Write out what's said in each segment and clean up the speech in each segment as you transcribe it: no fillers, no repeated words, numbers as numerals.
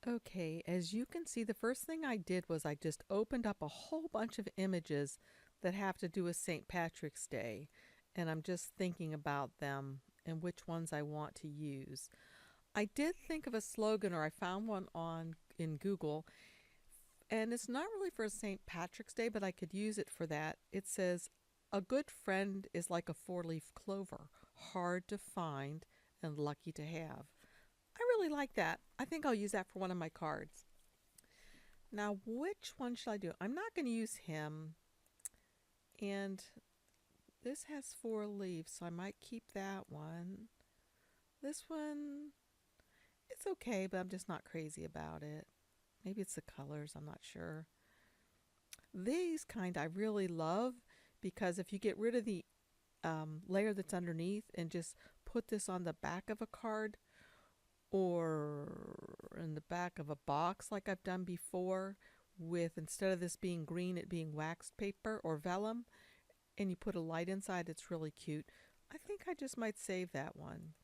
Okay, as you can see, the first thing I did was I just opened up a whole bunch of images that have to do with St. Patrick's Day, and I'm just thinking about them and which ones I want to use. I did think of a slogan, or I found one in Google, and it's not really for St. Patrick's Day, but I could use it for that. It says, "A good friend is like a four-leaf clover, hard to find and lucky to have." I really like that. I think I'll use that for one of my cards. Now, which one should I do? I'm not going to use him. And this has 4 leaves, so I might keep that one. This one, it's okay, but I'm just not crazy about it. Maybe it's the colors, I'm not sure. These kind I really love because if you get rid of the layer that's underneath and just put this on the back of a card, or in the back of a box like I've done before, with instead of this being green it being waxed paper or vellum, and you put a light inside, it's really cute. I think I just might save that one.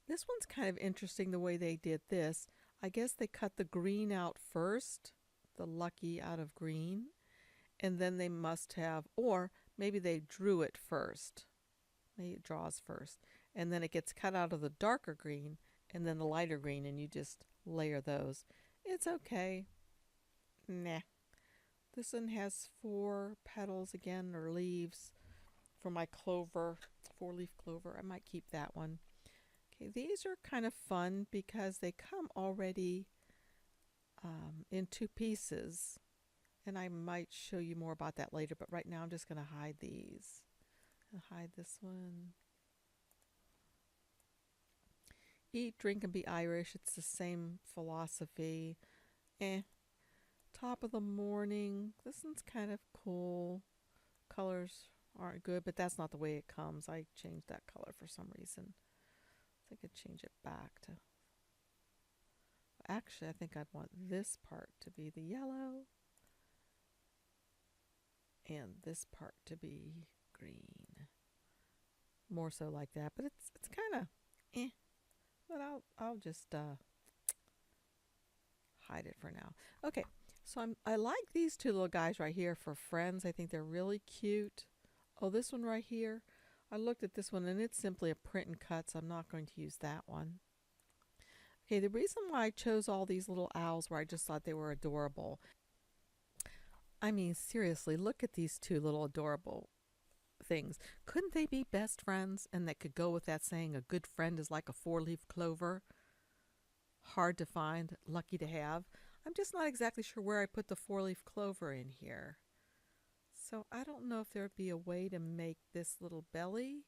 This one's kind of interesting the way they did this. I guess they cut the green out first, the lucky out of green, and then they must have, or maybe they drew it first. Maybe it draws first, and then it gets cut out of the darker green and then the lighter green, and you just layer those. It's okay. Nah. This one has 4 petals again, or leaves, for my clover, 4-leaf clover. I might keep that one. Okay, these are kind of fun because they come already in 2 pieces, and I might show you more about that later, but right now I'm just going to hide these. I'll hide this one. Eat, drink, and be Irish. It's the same philosophy. Top of the morning. This one's kind of cool. Colors aren't good, but that's not the way it comes. I changed that color for some reason. I could change it back to... Actually, I think I'd want this part to be the yellow and this part to be green. More so like that, but it's kind of But I'll just hide it for now. Okay, so I like these 2 little guys right here for friends. I think they're really cute. Oh, this one right here. I looked at this one and it's simply a print and cut, so I'm not going to use that one. Okay, the reason why I chose all these little owls where I just thought they were adorable. I mean, seriously, look at these 2 little adorable things. Couldn't they be best friends? And that could go with that saying, a good friend is like a 4-leaf clover, hard to find, lucky to have. I'm just not exactly sure where I put the 4-leaf clover in here. So I don't know if there would be a way to make this little belly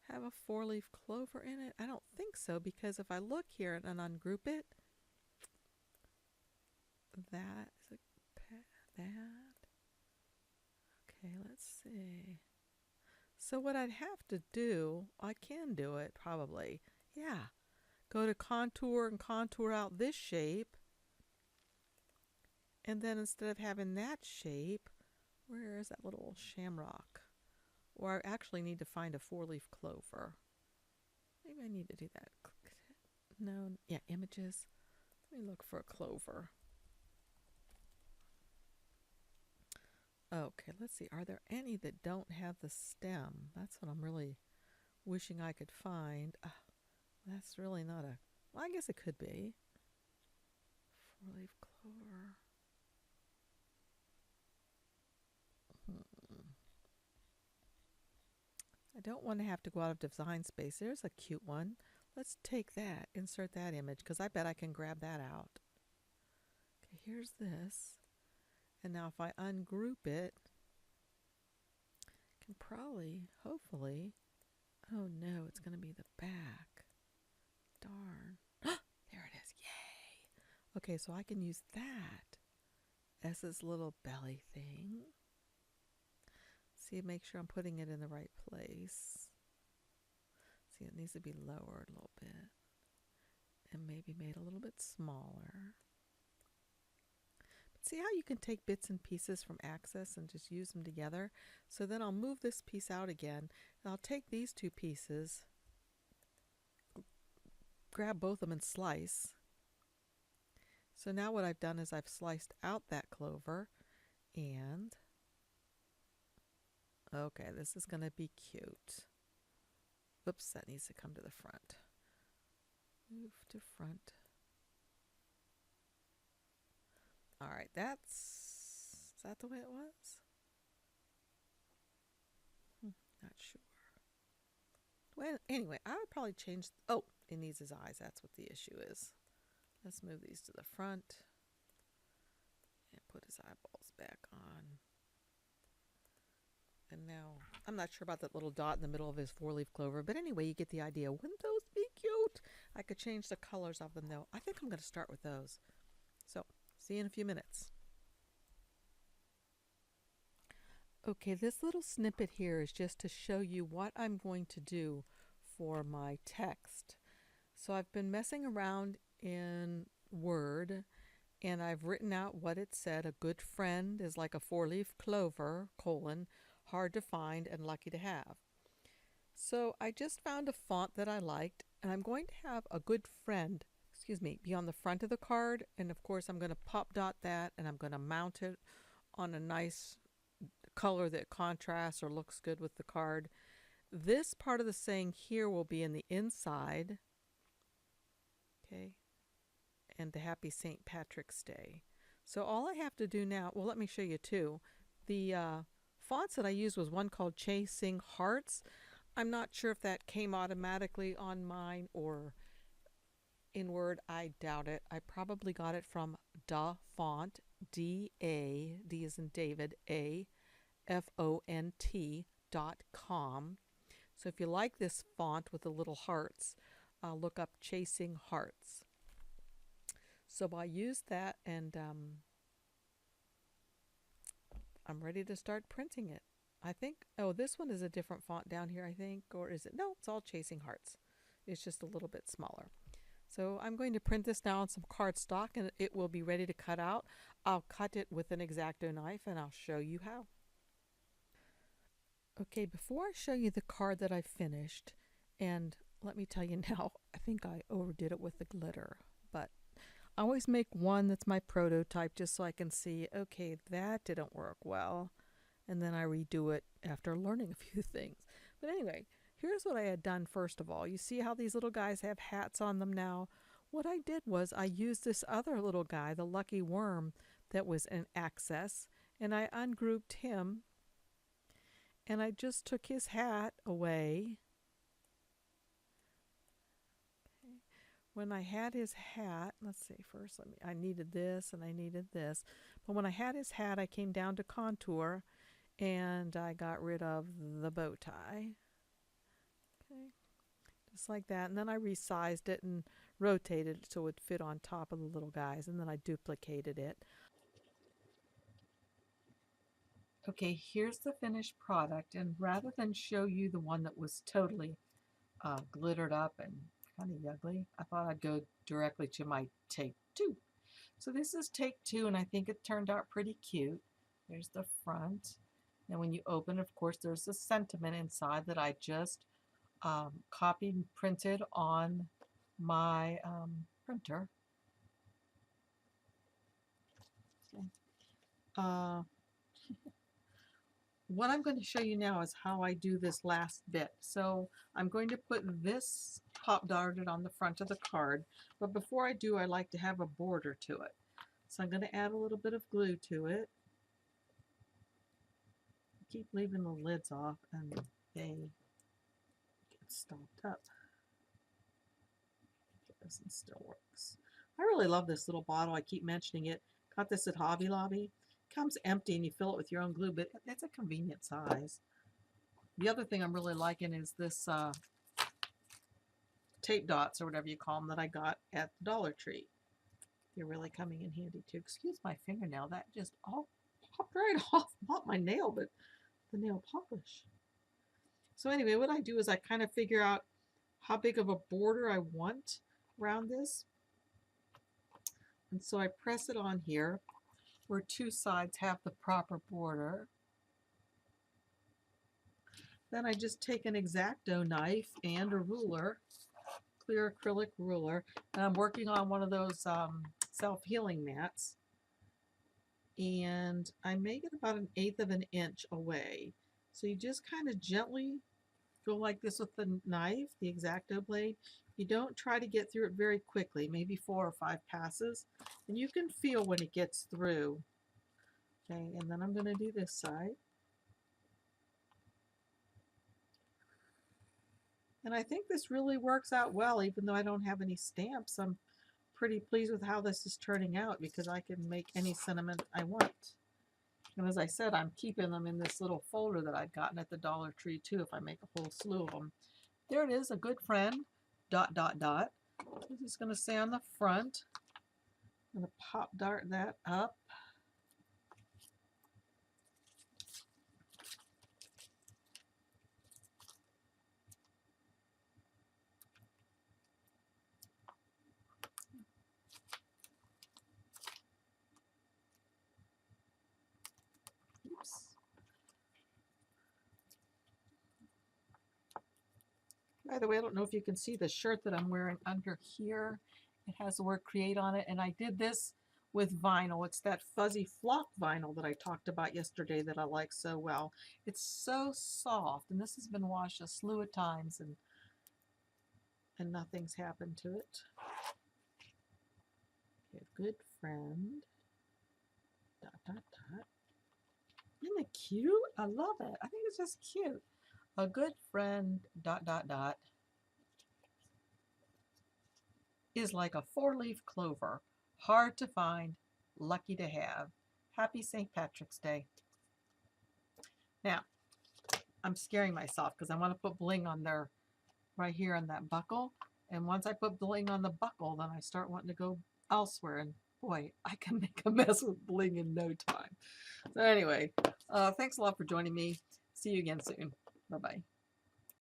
have a 4-leaf clover in it. I don't think so, because if I look here and ungroup it, that is that. Okay, let's see. So what I'd have to do, I can do it probably. Yeah. Go to contour and contour out this shape. And then instead of having that shape, where is that little shamrock? Or I actually need to find a 4-leaf clover. Maybe I need to do that. No, yeah, images. Let me look for a clover. Okay, let's see. Are there any that don't have the stem? That's what I'm really wishing I could find. That's really not a... Well, I guess it could be. 4-leaf clover. I don't want to have to go out of design space. There's a cute one. Let's take that, insert that image, because I bet I can grab that out. Okay, here's this. And now if I ungroup it, I can probably, hopefully, oh no, it's going to be the back. Darn. There it is. Yay. Okay, so I can use that as this little belly thing. See, make sure I'm putting it in the right place. See, it needs to be lowered a little bit. And maybe made a little bit smaller. But see how you can take bits and pieces from Access and just use them together? So then I'll move this piece out again, and I'll take these 2 pieces, grab both of them and slice, So now what I've done is I've sliced out that clover, and okay, this is going to be cute. Oops, that needs to come to the front. Move to front. All right, is that the way it was? Not sure. Well, anyway, I would probably change, oh, it needs his eyes. That's what the issue is. Let's move these to the front and put his eyeballs back on. And now, I'm not sure about that little dot in the middle of his 4-leaf clover, but anyway, you get the idea. Wouldn't those be cute? I could change the colors of them though. I think I'm going to start with those. So, see you in a few minutes. Okay, this little snippet here is just to show you what I'm going to do for my text. So I've been messing around in Word, and I've written out what it said. A good friend is like a 4-leaf clover, hard to find and lucky to have. So I just found a font that I liked, and I'm going to have a good friend, be on the front of the card, and of course I'm going to pop dot that, and I'm going to mount it on a nice color that contrasts or looks good with the card. This part of the saying here will be in the inside, okay, and the Happy St. Patrick's Day. So all I have to do now, well, let me show you two. The fonts that I used was one called Chasing Hearts. I'm not sure if that came automatically on mine or in Word. I doubt it. I probably got it from Da Font, D-A, D as in David, AFONT.com. So if you like this font with the little hearts, look up Chasing Hearts. So I used that, and I'm ready to start printing it. I think, oh, this one is a different font down here, I think, or is it? No, it's all Chasing Hearts. It's just a little bit smaller. So I'm going to print this now on some cardstock, and it will be ready to cut out. I'll cut it with an X-Acto knife, and I'll show you how. Okay, before I show you the card that I finished, and let me tell you now, I think I overdid it with the glitter, but I always make one that's my prototype just so I can see, okay, that didn't work well, and then I redo it after learning a few things. But anyway, here's what I had done first of all. You see how these little guys have hats on them now? What I did was I used this other little guy, the lucky worm, that was in Access, and I ungrouped him, and I just took his hat away. Okay. When I had his hat, let's see, first I needed this and I needed this. But when I had his hat, I came down to contour and I got rid of the bow tie. Okay. Just like that. And then I resized it and rotated it so it would fit on top of the little guys, and then I duplicated it. Okay, here's the finished product, and rather than show you the one that was totally glittered up and kind of ugly, I thought I'd go directly to my take 2. So this is take 2, and I think it turned out pretty cute. There's the front, and when you open, of course, there's a sentiment inside that I just copied and printed on my printer. Okay. What I'm going to show you now is how I do this last bit. So I'm going to put this pop darted on the front of the card, but before I do, I like to have a border to it. So I'm going to add a little bit of glue to it. I keep leaving the lids off and they get stopped up. This one still works. I really love this little bottle. I keep mentioning it. Got this at Hobby Lobby. Comes empty and you fill it with your own glue, but it's a convenient size. The other thing I'm really liking is this tape dots, or whatever you call them, that I got at the Dollar Tree. They're really coming in handy too. Excuse my fingernail, that just all popped right off. Not my nail, but the nail polish. So anyway, what I do is I kind of figure out how big of a border I want around this. And so I press it on here where two sides have the proper border. Then I just take an X-Acto knife and a ruler, clear acrylic ruler, and I'm working on one of those self-healing mats, and I make it about 1/8 of an inch away. So you just kind of gently go like this with the knife, the X-Acto blade. You don't try to get through it very quickly, maybe 4 or 5 passes, and you can feel when it gets through. Okay, and then I'm going to do this side. And I think this really works out well, even though I don't have any stamps. I'm pretty pleased with how this is turning out because I can make any sentiment I want. And as I said, I'm keeping them in this little folder that I've gotten at the Dollar Tree too, if I make a whole slew of them. There it is, a good friend, ... This is going to say on the front. I'm going to pop dart that up. Oops. By the way, I don't know if you can see the shirt that I'm wearing under here. It has the word create on it, and I did this with vinyl. It's that fuzzy flock vinyl that I talked about yesterday that I like so well. It's so soft, and this has been washed a slew of times, and nothing's happened to it. Okay, good friend. ... Isn't it cute? I love it. I think it's just cute. A good friend ... is like a 4-leaf clover, hard to find, lucky to have. Happy St. Patrick's Day. Now, I'm scaring myself because I want to put bling on there right here on that buckle. And once I put bling on the buckle, then I start wanting to go elsewhere. And boy, I can make a mess with bling in no time. So anyway, thanks a lot for joining me. See you again soon. Bye-bye.